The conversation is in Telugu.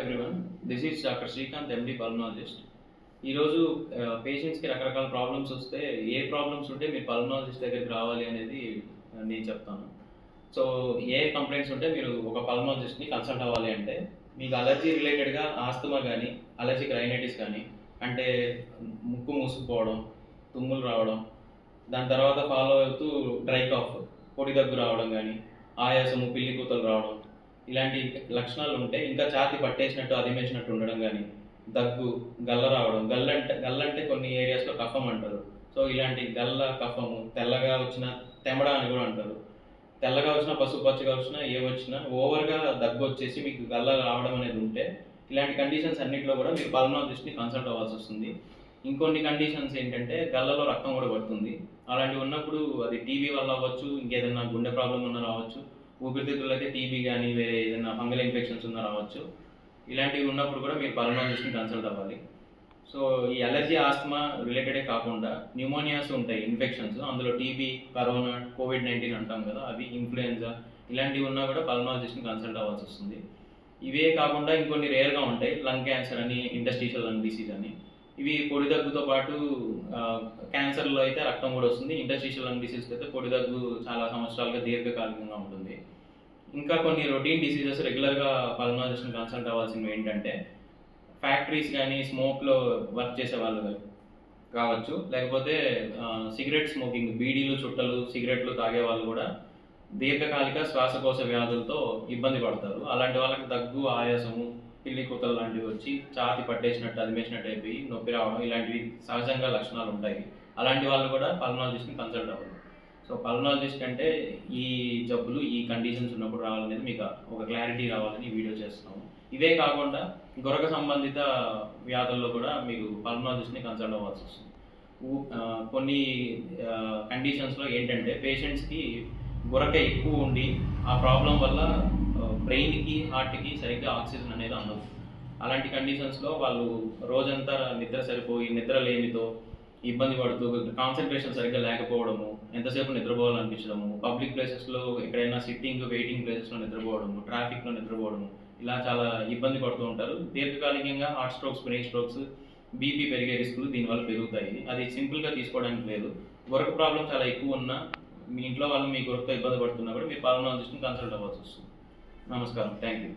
Everyone, this is doctor Srikanth, MD pulmonologist. ఈరోజు పేషెంట్స్కి రకరకాల ప్రాబ్లమ్స్ వస్తే ఏ ప్రాబ్లమ్స్ ఉంటే మీరు పల్మనాలజిస్ట్ దగ్గరికి రావాలి అనేది నేను చెప్తాను. సో ఏ కంప్లైంట్స్ ఉంటే మీరు ఒక పల్మనాలజిస్ట్ని కన్సల్ట్ అవ్వాలి అంటే, మీకు అలర్జీ రిలేటెడ్గా ఆస్తమా కానీ అలర్జిక్ రైనైటిస్ కానీ, అంటే ముక్కు మూసుకుపోవడం, తుమ్ములు రావడం, దాని తర్వాత ఫాలో అవుతూ డ్రై కాఫ్, పొడి దగ్గు రావడం కానీ, ఆయాసము, పిల్లి కూతలు రావడం, ఇలాంటి లక్షణాలు ఉంటే, ఇంకా ఛాతీ పట్టేసినట్టు అదిమేసినట్టు ఉండడం కానీ, దగ్గు, గల్ల రావడం, గల్లంటే కొన్ని ఏరియాస్లో కఫం అంటారు. సో ఇలాంటి గల్ల, కఫము, తెల్లగా వచ్చిన తెమడ అని కూడా అంటారు. తెల్లగా వచ్చినా, పసుపు పచ్చగా వచ్చినా, ఏ వచ్చినా ఓవర్గా దగ్గు వచ్చేసి మీకు గల్ల రావడం అనేది ఉంటే, ఇలాంటి కండిషన్స్ అన్నింటిలో కూడా మీరు పల్మనాలజిస్ట్ని కన్సల్ట్ అవ్వాల్సి వస్తుంది. ఇంకొన్ని కండిషన్స్ ఏంటంటే గల్లలో రక్తం కూడా పడుతుంది. అలాంటివి ఉన్నప్పుడు అది టీబీ వల్ల అవ్వచ్చు, ఇంకేదైనా గుండె ప్రాబ్లం ఉన్నా రావచ్చు, ఊపిరితిత్తులు అయితే టీబీ కానీ వేరే ఏదైనా ఫంగల్ ఇన్ఫెక్షన్స్ ఉన్నా రావచ్చు. ఇలాంటివి ఉన్నప్పుడు కూడా మీరు పల్మనాలజిస్ట్ని కన్సల్ట్ అవ్వాలి. సో ఈ అలర్జీ, ఆస్తమా రిలేటెడే కాకుండా న్యూమోనియాస్ ఉంటాయి, ఇన్ఫెక్షన్స్, అందులో టీబీ, కరోనా, కోవిడ్-19 అంటాం కదా, అవి, ఇన్ఫ్లుయెన్జా, ఇలాంటివి ఉన్నా కూడా పల్మనాలజిస్ట్ని కన్సల్ట్ అవ్వాల్సి వస్తుంది. ఇవే కాకుండా ఇంకొన్ని రేర్గా ఉంటాయి, లంగ్ క్యాన్సర్ అని, ఇంటర్స్టిషియల్ లంగ్ డిసీజ్ అని. ఇవి పొడి దగ్గుతో పాటు క్యాన్సర్లో అయితే రక్తం కూడా వస్తుంది, ఇంటర్స్టిషియల్ లంగ్ డిసీజ్కి అయితే పొడి దగ్గు చాలా సంవత్సరాలుగా దీర్ఘకాలికంగా ఉంటుంది. ఇంకా కొన్ని రొటీన్ డిసీజెస్ రెగ్యులర్గా పల్మనాలజిస్ట్ని కన్సల్ట్ అవ్వాల్సినవి ఏంటంటే, ఫ్యాక్టరీస్ కానీ స్మోక్లో వర్క్ చేసే వాళ్ళు కావచ్చు, లేకపోతే సిగరెట్ స్మోకింగ్, బీడీలు, చుట్టలు, సిగరెట్లు తాగే వాళ్ళు కూడా దీర్ఘకాలిక శ్వాసకోశ వ్యాధులతో ఇబ్బంది పడతారు. అలాంటి వాళ్ళకి దగ్గు, ఆయాసము, పిల్లి కూతలు లాంటివి వచ్చి ఛాతీ పట్టేసినట్టు అదిమేసినట్టు అయిపోయి నొప్పి రావడం, ఇలాంటివి సహజంగా లక్షణాలు ఉంటాయి. అలాంటి వాళ్ళు కూడా పల్మనాలజిస్ట్ని కన్సల్ట్ అవ్వాలి. సో పల్మనాలజిస్ట్ అంటే ఈ జబ్బులు, ఈ కండిషన్స్ ఉన్నప్పుడు రావాలనేది మీకు ఒక క్లారిటీ రావాలని వీడియో చేస్తున్నాము. ఇవే కాకుండా గొరక సంబంధిత వ్యాధుల్లో కూడా మీకు పల్మనాలజిస్ట్ని కన్సల్ట్ అవ్వాల్సి వస్తుంది. కొన్ని కండిషన్స్లో ఏంటంటే పేషెంట్స్కి గొరక ఎక్కువ ఉండి ఆ ప్రాబ్లం వల్ల బ్రెయిన్కి, హార్ట్కి సరిగ్గా ఆక్సిజన్ అనేది అందదు. అలాంటి కండిషన్స్లో వాళ్ళు రోజంతా నిద్ర సరిపోయి నిద్ర లేమితో ఇబ్బంది పడుతూ, కాన్సన్ట్రేషన్ సరిగ్గా లేకపోవడము, ఎంతసేపు నిద్రపోవాలనిపించడము, పబ్లిక్ ప్లేసెస్లో ఎక్కడైనా సిట్టింగ్, వెయిటింగ్ ప్లేసెస్లో నిద్రపోవడము, ట్రాఫిక్లో నిద్రపోవడము, ఇలా చాలా ఇబ్బంది పడుతూ ఉంటారు. దీర్ఘకాలికంగా heart strokes, brain strokes, BP పెరిగే రిస్కులు దీనివల్ల పెరుగుతాయి. అది సింపుల్గా తీసుకోవడానికి లేదు. గొరక ప్రాబ్లం చాలా ఎక్కువ ఉన్నా, మీ ఇంట్లో వాళ్ళు మీ గొరకతో ఇబ్బంది పడుతున్నా కూడా మీరు పల్మనాలజిస్ట్ని కన్సల్ట్ అవ్వాల్సి వస్తుంది. నమస్కారం, థ్యాంక్ యూ.